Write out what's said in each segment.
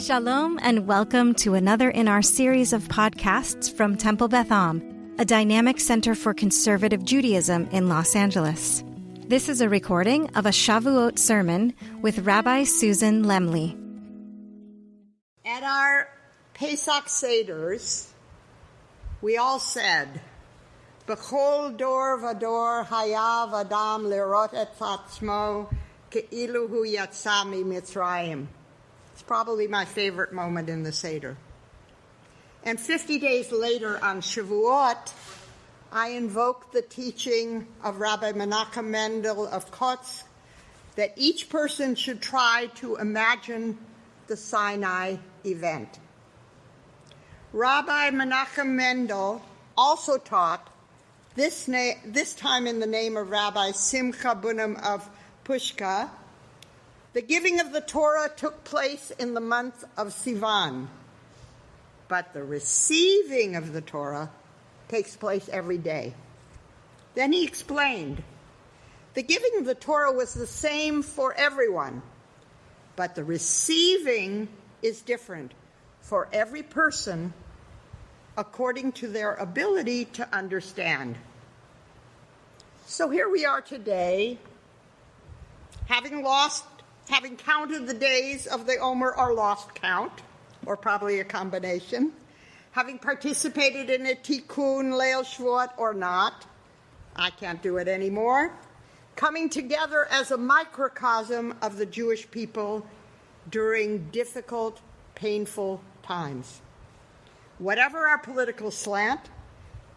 Shalom and welcome to another in our series of podcasts from Temple Beth Am, a dynamic center for conservative Judaism in Los Angeles. This is a recording of a Shavuot Sermon with Rabbi Susan Laemmle. At our Pesach Seders, we all said, B'chol dor v'dor hayav adam lerot et atzmo ke'ilu hu yatsa miMitzrayim. It's probably my favorite moment in the Seder. And 50 days later on Shavuot, I invoke the teaching of Rabbi Menachem Mendel of Kotz that each person should try to imagine the Sinai event. Rabbi Menachem Mendel also taught, this time in the name of Rabbi Simcha Bunim of Pushka, the giving of the Torah took place in the month of Sivan, but the receiving of the Torah takes place every day. Then he explained, the giving of the Torah was the same for everyone, but the receiving is different for every person according to their ability to understand. So here we are today, having counted the days of the Omer or lost count, or probably a combination, having participated in a Tikkun, Leil Shavuot, or not, I can't do it anymore, coming together as a microcosm of the Jewish people during difficult, painful times. Whatever our political slant,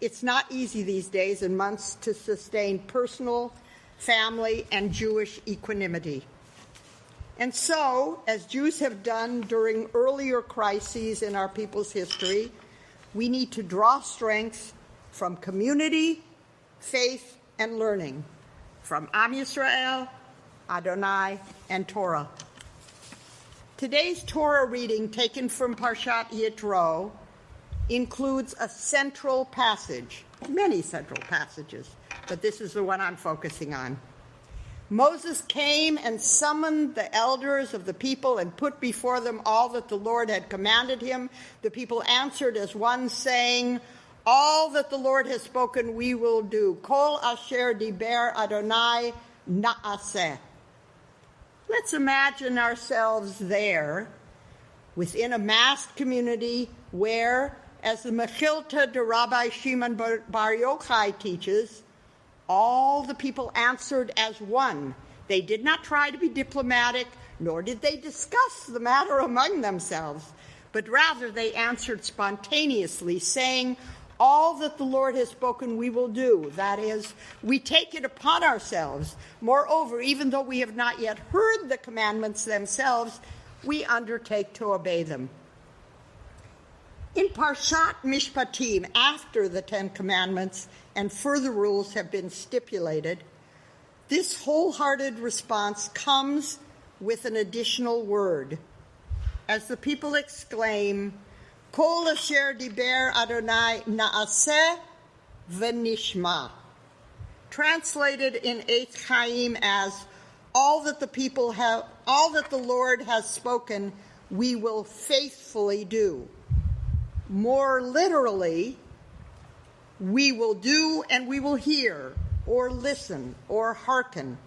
it's not easy these days and months to sustain personal, family, and Jewish equanimity. And so, as Jews have done during earlier crises in our people's history, we need to draw strength from community, faith, and learning, from Am Yisrael, Adonai, and Torah. Today's Torah reading, taken from Parshat Yitro, includes a central passage, many central passages, but this is the one I'm focusing on. Moses came and summoned the elders of the people and put before them all that the Lord had commanded him. The people answered as one, saying, all that the Lord has spoken we will do. Kol asher diber Adonai na'aseh. Let's imagine ourselves there within a massed community where, as the Mechilta de Rabbi Shimon Bar Yochai teaches, all the people answered as one. They did not try to be diplomatic, nor did they discuss the matter among themselves, but rather they answered spontaneously, saying, all that the Lord has spoken we will do. That is, we take it upon ourselves. Moreover, even though we have not yet heard the commandments themselves, we undertake to obey them. In Parshat Mishpatim, after the Ten Commandments and further rules have been stipulated, this wholehearted response comes with an additional word. As the people exclaim, Kol asher diber Adonai na'aseh ונשמע, translated in Eitz Chaim as all that the Lord has spoken, we will faithfully do. More literally, we will do and we will hear, or listen, or hearken.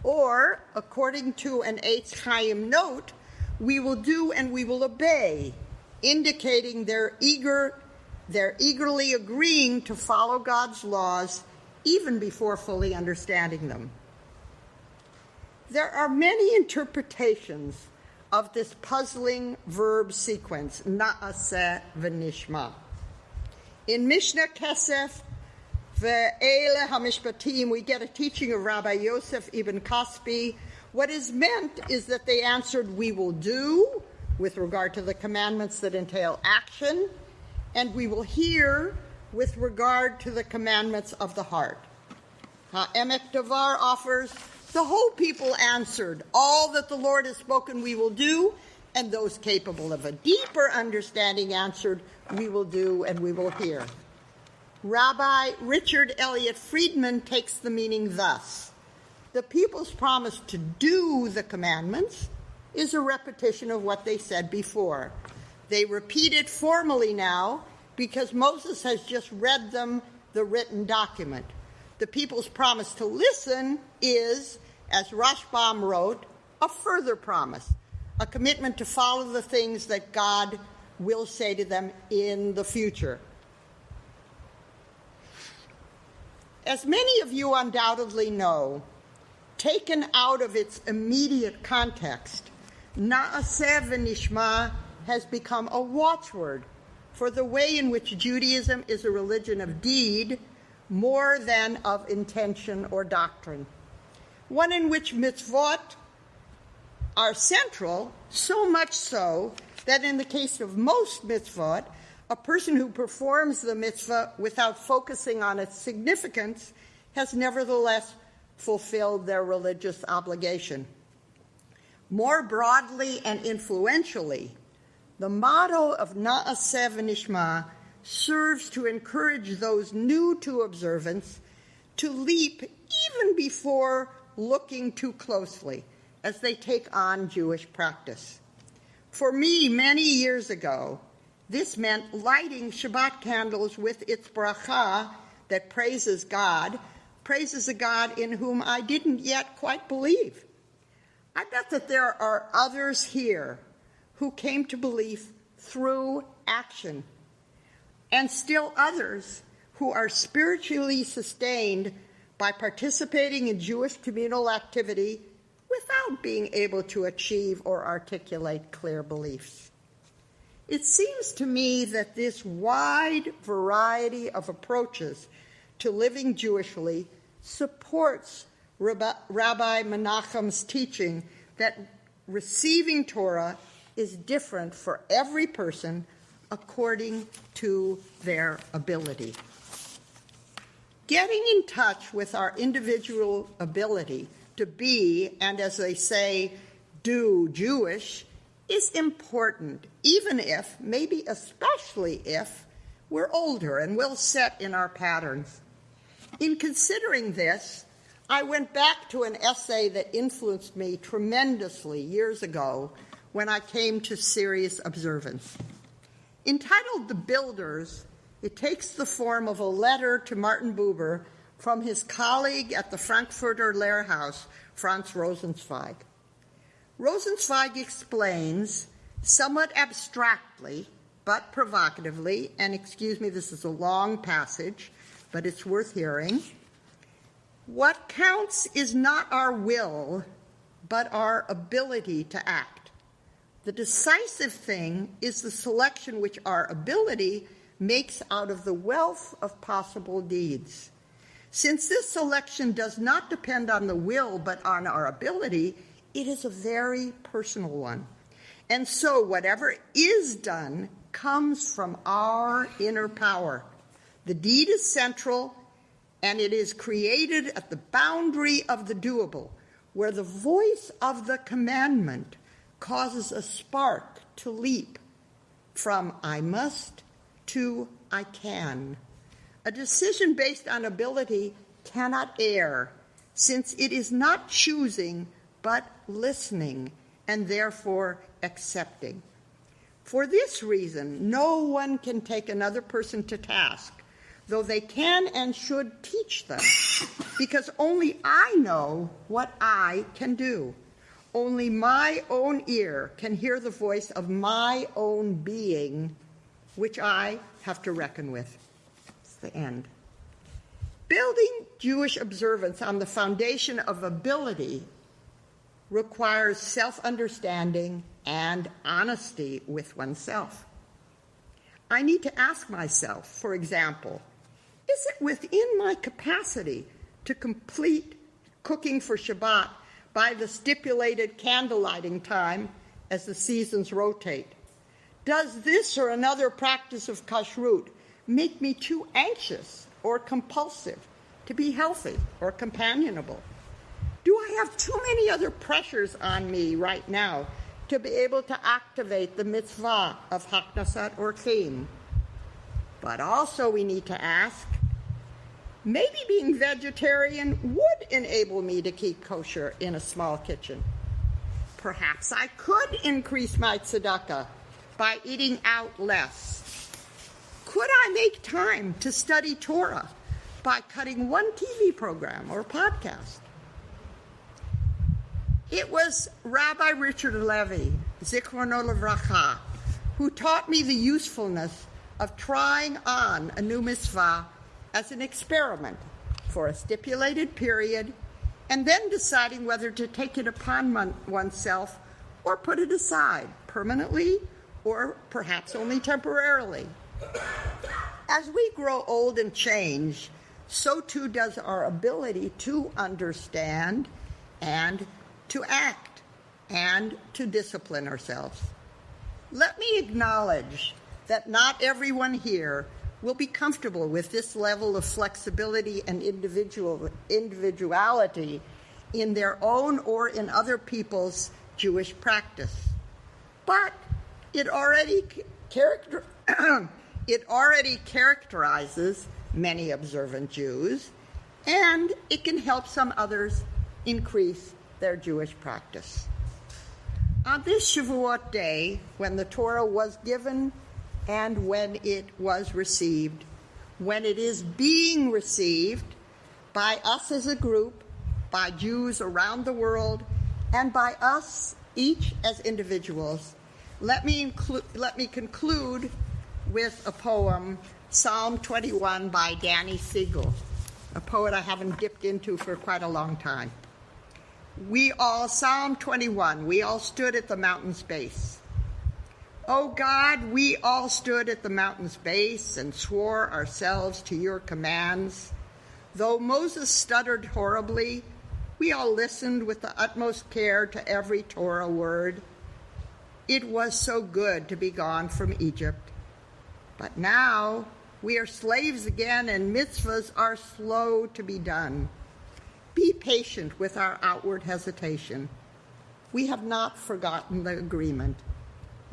Or, according to an Eitz Chaim note, we will do and we will obey, indicating they're eagerly agreeing to follow God's laws even before fully understanding them. There are many interpretations of this puzzling verb sequence, na'aseh v'nishma. In Mishnah Kesef ve'ele hamishpatim, we get a teaching of Rabbi Yosef ibn Kaspi. What is meant is that they answered, we will do, with regard to the commandments that entail action, and we will hear with regard to the commandments of the heart. Ha'emek Davar offers, the whole people answered, all that the Lord has spoken we will do, and those capable of a deeper understanding answered, we will do and we will hear. Rabbi Richard Elliott Friedman takes the meaning thus: the people's promise to do the commandments is a repetition of what they said before. They repeat it formally now because Moses has just read them the written document. The people's promise to listen is, as Rashbam wrote, a further promise, a commitment to follow the things that God will say to them in the future. As many of you undoubtedly know, taken out of its immediate context, Na'aseh ונשמע has become a watchword for the way in which Judaism is a religion of deed more than of intention or doctrine. One in which mitzvot are central, so much so that in the case of most mitzvot, a person who performs the mitzvah without focusing on its significance has nevertheless fulfilled their religious obligation. More broadly and influentially, the motto of Na'aseh ונשמע serves to encourage those new to observance to leap even before looking too closely as they take on Jewish practice. For me, many years ago, this meant lighting Shabbat candles with its bracha that praises a God in whom I didn't yet quite believe. I bet that there are others here who came to belief through action, and still others who are spiritually sustained by participating in Jewish communal activity without being able to achieve or articulate clear beliefs. It seems to me that this wide variety of approaches to living Jewishly supports Rabbi Menachem's teaching that receiving Torah is different for every person according to their ability. Getting in touch with our individual ability to be, and as they say, do Jewish, is important, even if, maybe especially if, we're older and well set in our patterns. In considering this, I went back to an essay that influenced me tremendously years ago when I came to serious observance. Entitled The Builders, it takes the form of a letter to Martin Buber from his colleague at the Frankfurter Lehrhaus, Franz Rosenzweig. Rosenzweig explains, somewhat abstractly, but provocatively, and excuse me, this is a long passage, but it's worth hearing. What counts is not our will, but our ability to act. The decisive thing is the selection which our ability makes out of the wealth of possible deeds. Since this selection does not depend on the will, but on our ability, it is a very personal one. And so whatever is done comes from our inner power. The deed is central, and it is created at the boundary of the doable, where the voice of the commandment causes a spark to leap from I must to I can. A decision based on ability cannot err, since it is not choosing but listening and therefore accepting. For this reason, no one can take another person to task, though they can and should teach them, because only I know what I can do. Only my own ear can hear the voice of my own being, which I have to reckon with. It's the end. Building Jewish observance on the foundation of ability requires self-understanding and honesty with oneself. I need to ask myself, for example, is it within my capacity to complete cooking for Shabbat by the stipulated candle lighting time as the seasons rotate? Does this or another practice of kashrut make me too anxious or compulsive to be healthy or companionable? Do I have too many other pressures on me right now to be able to activate the mitzvah of haknasat orchim? But also we need to ask, maybe being vegetarian would enable me to keep kosher in a small kitchen. Perhaps I could increase my tzedakah by eating out less. Could I make time to study Torah by cutting one TV program or podcast? It was Rabbi Richard Levy, Zichrono Livracha, who taught me the usefulness of trying on a new mitzvah as an experiment for a stipulated period and then deciding whether to take it upon oneself or put it aside permanently or perhaps only temporarily. As we grow old and change, so too does our ability to understand and to act and to discipline ourselves. Let me acknowledge that not everyone here will be comfortable with this level of flexibility and individuality in their own or in other people's Jewish practice. But it already characterizes many observant Jews, and it can help some others increase their Jewish practice. On this Shavuot day, when the Torah was given and when it was received, when it is being received by us as a group, by Jews around the world, and by us each as individuals, let me conclude with a poem, Psalm 21 by Danny Siegel, a poet I haven't dipped into for quite a long time. Psalm 21, we all stood at the mountain's base. O God, we all stood at the mountain's base and swore ourselves to your commands. Though Moses stuttered horribly, we all listened with the utmost care to every Torah word. It was so good to be gone from Egypt. But now we are slaves again, and mitzvahs are slow to be done. Be patient with our outward hesitation. We have not forgotten the agreement.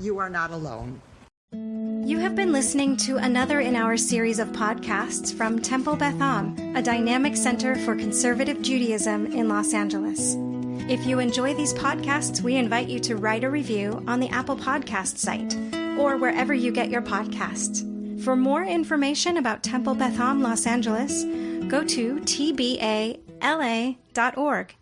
You are not alone. You have been listening to another in our series of podcasts from Temple Beth Am, a dynamic center for conservative Judaism in Los Angeles. If you enjoy these podcasts, we invite you to write a review on the Apple Podcast site or wherever you get your podcasts. For more information about Temple Beth Am Los Angeles, go to tbala.org.